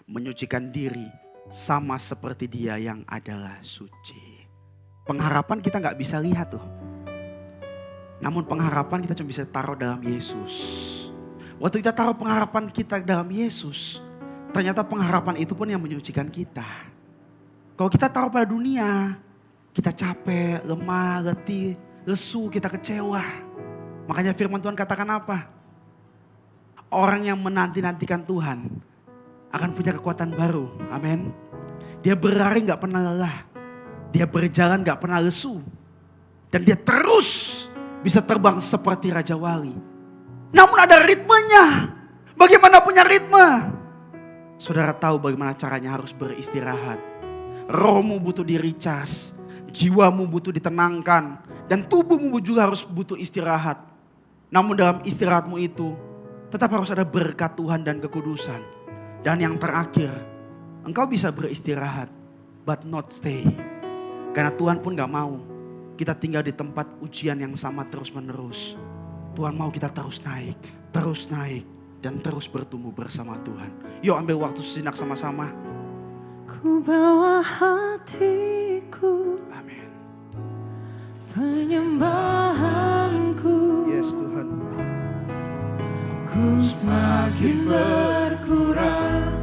menyucikan diri sama seperti Dia yang adalah suci. Pengharapan kita gak bisa lihat loh. Namun pengharapan kita cuma bisa taruh dalam Yesus. Waktu kita taruh pengharapan kita dalam Yesus, ternyata pengharapan itu pun yang menyucikan kita. Kalau kita taruh pada dunia, kita capek, lemah, letih, lesu, kita kecewa. Makanya firman Tuhan katakan apa? Orang yang menanti-nantikan Tuhan akan punya kekuatan baru. Amin. Dia berlari gak pernah lelah. Dia berjalan gak pernah lesu. Dan dia terus bisa terbang seperti Raja Wali. Namun ada ritmenya. Bagaimana punya ritme? Saudara tahu bagaimana caranya harus beristirahat. Rohmu butuh di-recharge, jiwamu butuh ditenangkan, dan tubuhmu juga harus butuh istirahat. Namun dalam istirahatmu itu, tetap harus ada berkat Tuhan dan kekudusan. Dan yang terakhir, engkau bisa beristirahat, but not stay. Karena Tuhan pun gak mau kita tinggal di tempat ujian yang sama terus menerus. Tuhan mau kita terus naik, dan terus bertumbuh bersama Tuhan. Yuk ambil waktu sejenak sama-sama. Ku bawa hatiku, Amin. penyembahanku. Yes Tuhan. Ku semakin berkurang,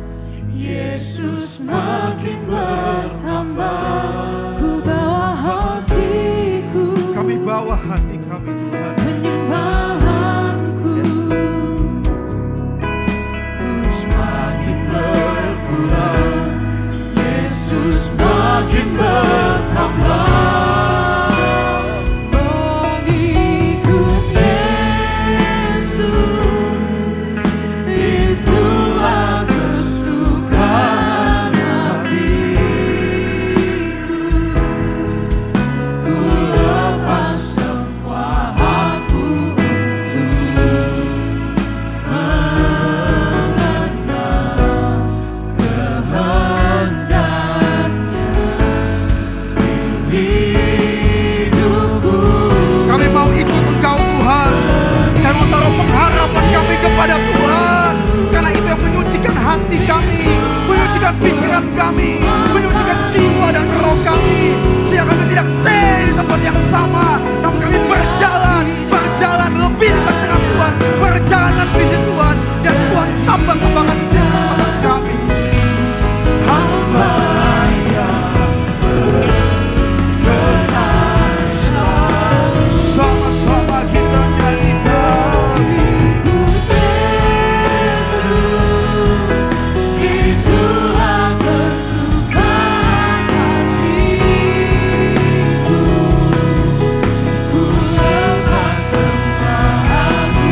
Yesus semakin bertambah. Ku bawa hatiku, Kami bawa hati kami Tuhan. penyembahanku. Ku semakin berkurang, Yesus semakin bertambah. Mengikut Yesus, itulah kesukaan hatiku. Ku lepas semua aku untuk mengenal kehendaknya di hidupku. Kami mau ikut Engkau Tuhan. Kami mau taruh pengharapan kami kepada Tuhan. Karena itu yang menyucikan hati kami, menyucikan pikiran kami, menyucikan jiwa dan roh kami. Sehingga kami tidak stay di tempat yang sama, namun kami berjalan lebih dekat dengan Tuhan, berjalan dengan visi Tuhan, dan Tuhan tambah kembangan setiap kekuatan kami. Hamba yang berkenan, sama-sama kita nyanyikan. Ikut Yesus, itulah kesukaan hatiku. Ku lepas semua aku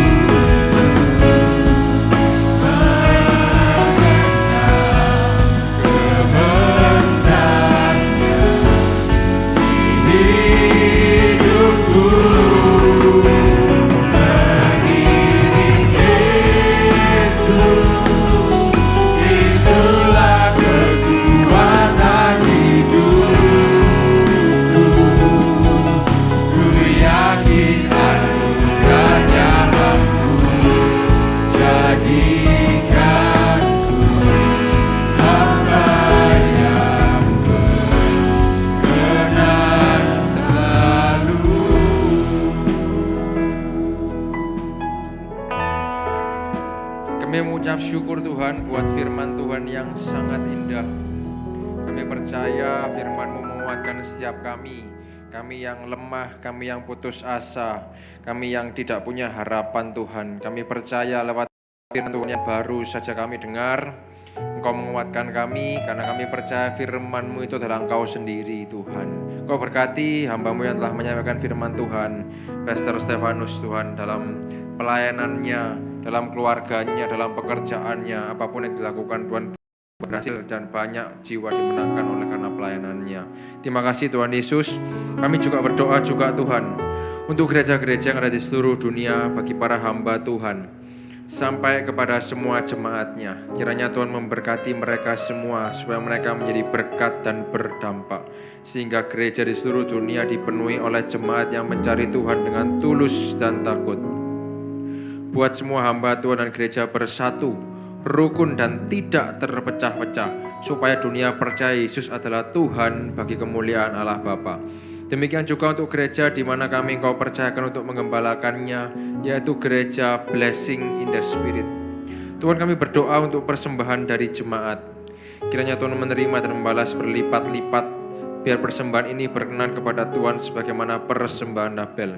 Kami mengucap syukur Tuhan buat firman Tuhan yang sangat indah. Kami percaya firman-Mu menguatkan setiap kami. Kami yang lemah, kami yang putus asa, kami yang tidak punya harapan Tuhan. Kami percaya lewat firman Tuhan yang baru saja kami dengar, Engkau menguatkan kami karena kami percaya firman-Mu itu adalah Engkau sendiri Tuhan. Engkau berkati hamba-Mu yang telah menyampaikan firman Tuhan, Pastor Stefanus Tuhan, dalam pelayanannya, dalam keluarganya, dalam pekerjaannya, apapun yang dilakukan Tuhan berhasil dan banyak jiwa dimenangkan oleh karena pelayanannya. Terima kasih Tuhan Yesus. Kami juga berdoa juga Tuhan untuk gereja-gereja yang ada di seluruh dunia, bagi para hamba Tuhan, sampai kepada semua jemaatnya. Kiranya Tuhan memberkati mereka semua supaya mereka menjadi berkat dan berdampak, sehingga gereja di seluruh dunia dipenuhi oleh jemaat yang mencari Tuhan dengan tulus dan takut. Buat semua hamba Tuhan dan gereja bersatu, rukun dan tidak terpecah-pecah, supaya dunia percaya Yesus adalah Tuhan bagi kemuliaan Allah Bapa. Demikian juga untuk gereja di mana kami Engkau percayakan untuk mengembalakannya, yaitu gereja Blessing in the Spirit. Tuhan, kami berdoa untuk persembahan dari jemaat. Kiranya Tuhan menerima dan membalas berlipat-lipat, biar persembahan ini berkenan kepada Tuhan sebagaimana persembahan Abel.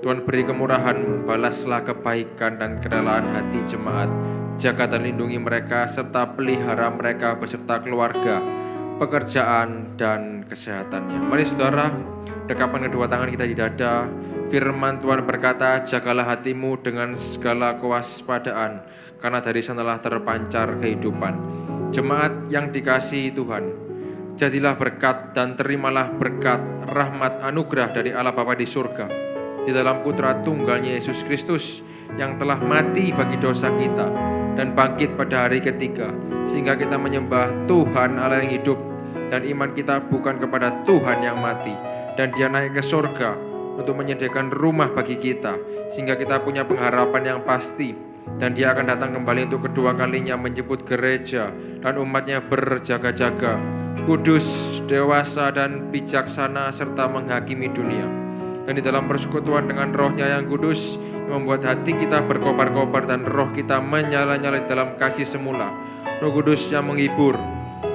Tuhan, beri kemurahan-Mu, balaslah kebaikan dan kerelaan hati jemaat. Jaga dan lindungi mereka serta pelihara mereka beserta keluarga, pekerjaan dan kesehatannya. Mari saudara, dekapkan kedua tangan kita di dada. Firman Tuhan berkata, jagalah hatimu dengan segala kewaspadaan, karena dari sanalah terpancar kehidupan. Jemaat yang dikasihi Tuhan, jadilah berkat dan terimalah berkat, rahmat, anugerah dari Allah Bapa di surga, di dalam Putra Tunggalnya Yesus Kristus yang telah mati bagi dosa kita dan bangkit pada hari ketiga, sehingga kita menyembah Tuhan Allah yang hidup, dan iman kita bukan kepada Tuhan yang mati, dan Dia naik ke surga untuk menyediakan rumah bagi kita, sehingga kita punya pengharapan yang pasti, dan Dia akan datang kembali untuk kedua kalinya menjemput gereja dan umatnya berjaga-jaga, kudus, dewasa dan bijaksana serta menghakimi dunia. Dan di dalam persekutuan dengan Roh-Nya yang kudus yang membuat hati kita berkobar-kobar dan roh kita menyala-nyala dalam kasih semula. Roh Kudus yang menghibur,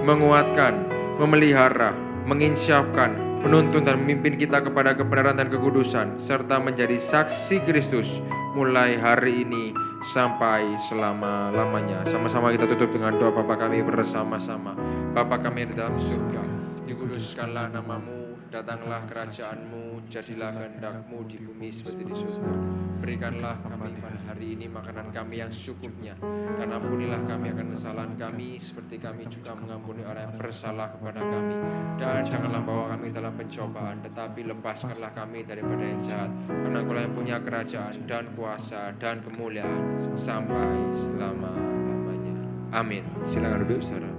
menguatkan, memelihara, menginsyafkan, menuntun dan memimpin kita kepada kebenaran dan kekudusan, serta menjadi saksi Kristus mulai hari ini sampai selama-lamanya. Sama-sama kita tutup dengan doa Bapa kami bersama-sama. Bapa kami yang di dalam surga, dikuduskanlah nama-Mu, datanglah kerajaan-Mu, jadilah kehendak-Mu di bumi seperti di surga. Berikanlah kami pada hari ini makanan kami yang secukupnya, dan ampunilah kami akan kesalahan kami, seperti kami juga mengampuni orang yang bersalah kepada kami. Dan janganlah bawa kami dalam pencobaan, tetapi lepaskanlah kami daripada yang jahat, karena Engkau yang punya kerajaan dan kuasa dan kemuliaan sampai selama-lamanya. Amin. Silakan duduk saudara.